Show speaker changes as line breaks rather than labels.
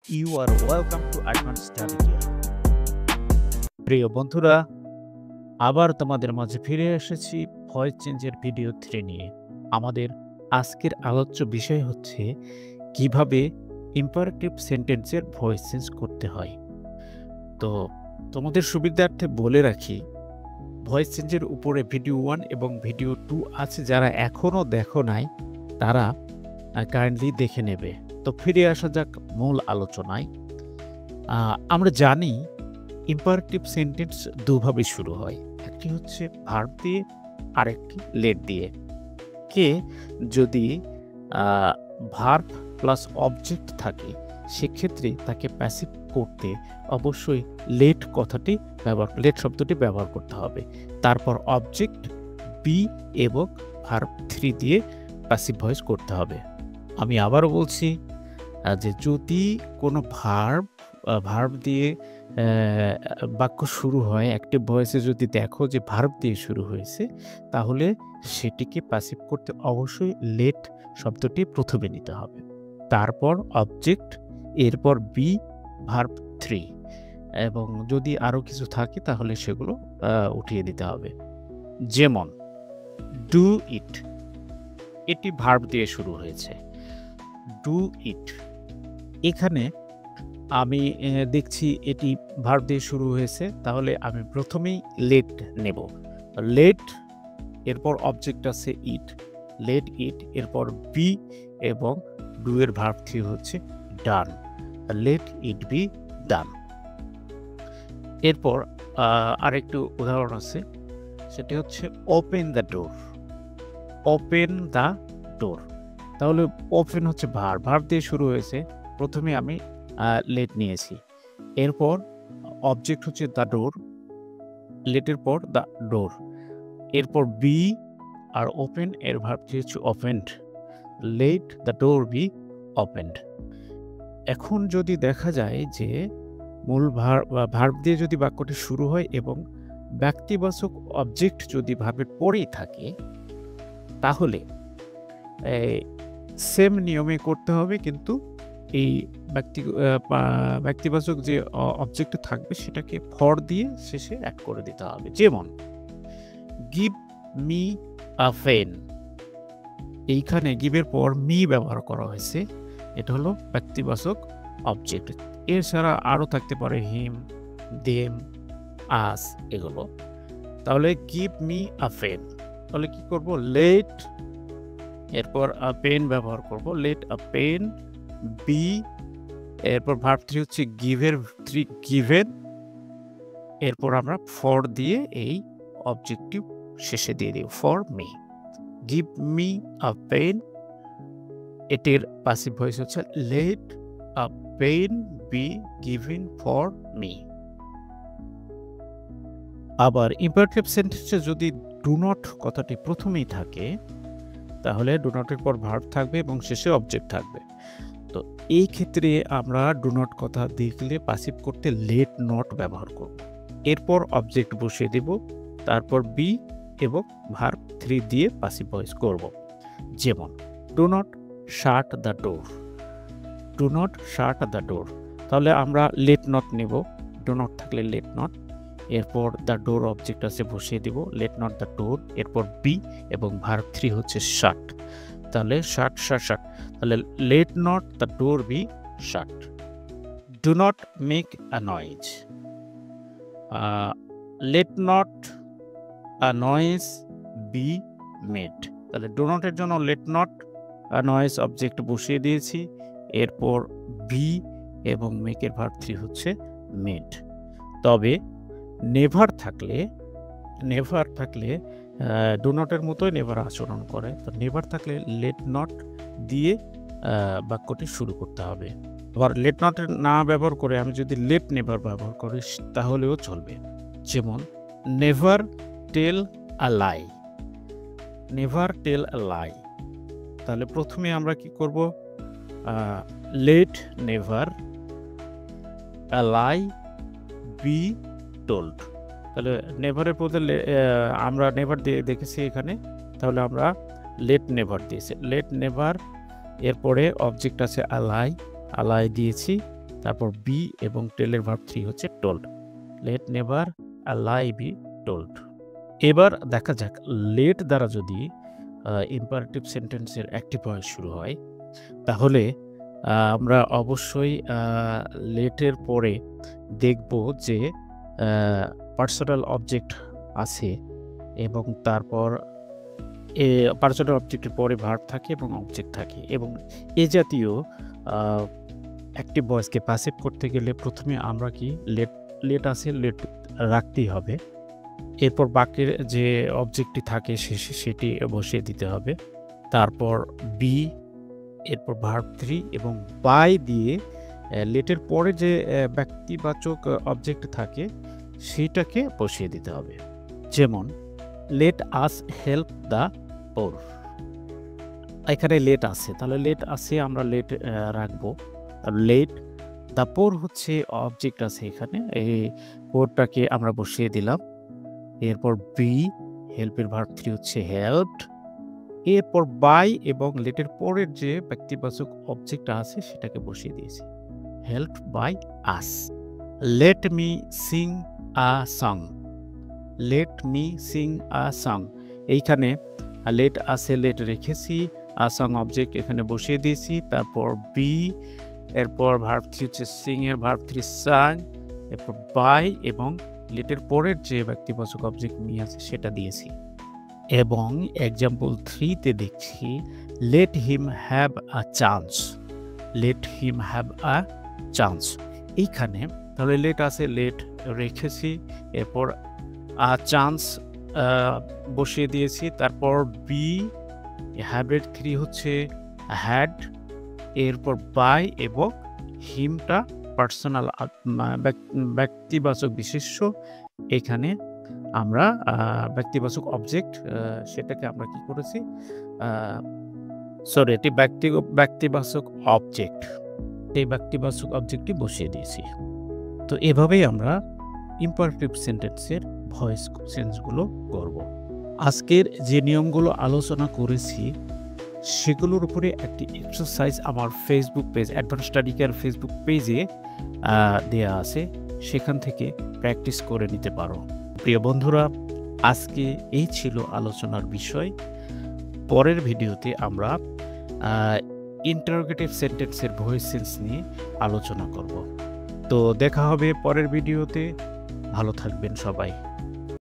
You are welcome to Advanced Study Care. প্রিয় বন্ধুরা, আবার তোমাদের মাঝে ফিরে এসেছি ভয়েস চেঞ্জের ভিডিও 3 নিয়ে। আমাদের আজকের আলোচ্য বিষয় হচ্ছে কিভাবে ইম্পারেটিভ সেন্টেন্সের ভয়েস চেঞ্জ করতে হয়। তো তোমাদের সুবিধার্থে বলে রাখি, ভয়েস চেঞ্জের উপরে ভিডিও 1 এবং ভিডিও 2 আছে, যারা এখনও দেখো নাই তারা কাইন্ডলি দেখে নেবে। তো ফিরে আসা যাক মূল আলোচনায়। আমরা জানি ইম্পারেটিভ সেন্টেন্স দুভাবে শুরু হয়, একটি হচ্ছে ভার্ব দিয়ে আরেকটি লেট দিয়ে। যদি ভার্ব প্লাস অবজেক্ট থাকে সেক্ষেত্রে তাকে প্যাসিভ করতে অবশ্যই লেট শব্দটি ব্যবহার করতে হবে। তারপর অবজেক্ট বি এবং ভার্ব 3 দিয়ে প্যাসিভ ভয়েস করতে হবে। আমি আবারও বলছি যে যদি কোনো ভার্ব দিয়ে বাক্য শুরু হয়, অ্যাক্টিভ ভয়েসে যদি দেখো যে ভার্ব দিয়ে শুরু হয়েছে, তাহলে সেটিকে প্যাসিভ করতে অবশ্যই লেট শব্দটি প্রথমে নিতে হবে, তারপর অবজেক্ট, এরপর বি, ভার্ব 3, এবং যদি আরও কিছু থাকে তাহলে সেগুলো উঠিয়ে দিতে হবে। যেমন ডু ইট, এটি ভার্ব দিয়ে শুরু হয়েছে। ডু ইট, এখানে আমি দেখছি এটি ভার্ব দিয়ে শুরু হয়েছে, তাহলে আমি প্রথমেই লেট নেব। লেট, এরপর অবজেক্ট আছে ইট, লেট ইট, এরপর বি এবং ডু এর ভার্ব 3 হচ্ছে ডান, লেট ইট বি ডান। এরপর আরেকটু উদাহরণ আছে, সেটি হচ্ছে open the door. Open the door, তাহলে ওপেন হচ্ছে ভার্ব দিয়ে শুরু হয়েছে, প্রথমে আমি লেট নিয়েছি। এরপর অবজেক্ট হচ্ছে দ্য ডোর, লেটের পর দ্য ডোর, এরপর বি আর ওপেন এর ভার্বটি হচ্ছে opened, let the door be opened. এখন যদি দেখা যায় যে মূল ভার্ব দিয়ে যদি বাক্যটি শুরু হয় এবং ব্যক্তিবাচক অবজেক্ট যদি ভার্বের পরেই থাকে, তাহলে সেম নিয়মে করতে হবে, কিন্তু এই ব্যক্তিবাচক যে অবজেক্ট থাকবে সেটাকে ফর দিয়ে শেষে অ্যাড করে দিতে হবে। যেমন গিভ মি আ পেন, এইখানে গিভের পর মি ব্যবহার করা হয়েছে, এটা হলো ব্যক্তিবাচক অবজেক্ট। এছাড়া আরও থাকতে পারে হিম, দেম, আস, এগুলো। তাহলে গিভ মি আ পেন, তাহলে কি করব, লেট, এরপর আ পেন ব্যবহার করব, লেট আ পেন বি, এরপর ভার্ব 3 হচ্ছে গিভেন, এরপর আমরা ফর দিয়ে এই অবজেক্টিভ শেষে দিয়ে দিই, for me, give me a pen, এটির প্যাসিভ ভয়েস হচ্ছে let a pen be given for me. আবার ইম্পারেটিভ সেন্টেন্সে যদি ডু নট কথাটি প্রথমেই থাকে, তাহলে ডু নটের পর ভার্ব থাকবে এবং শেষে অবজেক্ট থাকবে। তো এই ক্ষেত্রে আমরা ডু নট কথা দেখলে প্যাসিভ করতে লেট নট ব্যবহার করব, এরপর অবজেক্ট বসিয়ে দেব, তারপর বি এবং ভার্ব 3 দিয়ে প্যাসিভ ভয়েস করব। যেমন do not shut the door, do not shut the door, তাহলে আমরা লেট নট নেব, ডু নট থাকলে লেট নট, এরপর দ্য ডোর অবজেক্ট আছে বসিয়ে দিব, লেট নট দ্য ডোর, এরপর বি এবং ভার্ব 3 হচ্ছে শাট, তাহলে শাট, তাহলে let not the door be shut. Do not make a noise, let not a noise be made, তাহলে ডু নটের জন্য let not a noise object বসিয়ে দিয়েছি, এরপর বি এবং মেকের ভার্ব 3 হচ্ছে মেড। তবে নেভার থাকলে ডু নটের মতোই নেভার আচরণ করে, তো নেভার থাকলে লেট নট দিয়ে বাক্যটি শুরু করতে হবে। আবার লেট নটের না ব্যবহার করে আমি যদি লেট নেভার ব্যবহার করি তাহলেও চলবে। যেমন নেভার টেল আ লাই, নেভার টেল আ লাই, তাহলে প্রথমে আমরা কি করব, late never a lie be told, তাহলে নেভারের বদলে আমরা নেভার দিয়ে দেখেছি এখানে, তাহলে আমরা লেট নেভার দিয়েছি, লেট নেভার, এরপরে অবজেক্ট আছে আলাই, আলাই দিয়েছি, তারপর বি এবং টেলের ভার্ব 3 হচ্ছে told. Late never lie be told. এবার দেখা যাক লেট দ্বারা যদি ইম্পারেটিভ সেন্টেন্সের অ্যাক্টিভ ভয়েস শুরু হয়, তাহলে আমরা অবশ্যই লেটের পরে দেখব যে পার্সোনাল অবজেক্ট আছে এবং তারপর পার্সোনাল অবজেক্টের পরে ভার্ব থাকে এবং অবজেক্ট থাকে, এবং এ জাতীয় অ্যাক্টিভ ভয়েসকে প্যাসিভ করতে গেলে প্রথমে আমরা কি লেট আছে, লেট রাখতেই হবে। এরপর বাকির যে অবজেক্টটি থাকে সেটি বসিয়ে দিতে হবে। তারপর বি, এরপর ভার্ব 3 এবং বাই দিয়ে লেটের পরে যে ব্যক্তিবাচক অবজেক্ট থাকে সেটাকে বসিয়ে দিতে হবে। যেমন let us help the poor. এখানে লেট আছে, তাহলে লেট আছে আমরা লেট রাখবো। লেট দ্য পোর হচ্ছে অবজেক্ট আছে এখানে, এই পোরটাকে আমরা বসিয়ে দিলাম। এরপর বি, হেল্পের ভার্ব 3 হচ্ছে হেল্পড। এরপর বাই এবং লেটের পরের যে ব্যক্তিবাচক অবজেক্ট আছে সেটাকে বসিয়ে দিয়েছি, helped by us. Let me sing a song. Let me sing a song, এইখানে লেট আছে, লেট রেখেছি, আ সং অবজেক্ট এখানে বসিয়ে দিয়েছি। তারপর বি, এরপর ভার্ব 3 হচ্ছে সিং এর ভার্ব 3 সাং, এরপর বাই এবং লেটের পরের যে ব্যক্তিবাচক অবজেক্ট মি আছে সেটা দিয়েছি। এবং এক্সাম্পল 3তে দেখছি let him have a chance. Let him have a chance, এইখানে তাহলে লেট আছে, লেট রেখেছি, এরপর আ চান্স বসিয়ে দিয়েছি। তারপর বি, হ্যাভের 3 হচ্ছে হ্যাড, এরপর বাই এবং হিমটা পার্সোনাল ব্যক্তিবাচক বিশেষ্য, এখানে আমরা ব্যক্তিবাচক অবজেক্ট সেটাকে আমরা কি করেছি, সরি এটি ব্যক্তিবাচক অবজেক্ট, এই ব্যক্তিবাচক অবজেক্টটি বসিয়ে দিয়েছি। তো এভাবেই আমরা ইম্পারেটিভ সেন্টেন্সের ভয়েস চেঞ্জগুলো করব। আজকের যে নিয়মগুলো আলোচনা করেছি সেগুলোর উপরে একটি এক্সারসাইজ আমার Facebook page advance study care Facebook পেজে দেয়া আছে, সেখান থেকে প্র্যাকটিস করে নিতে পারো। প্রিয় বন্ধুরা, আজকে এই ছিল আলোচনার বিষয়। পরের ভিডিওতে আমরা ইন্টারোগেটিভ সেন্টেন্সের ভয়েস চেঞ্জ নিয়ে আলোচনা করব। তো দেখা হবে পরের ভিডিওতে। ভালো থাকবেন সবাই।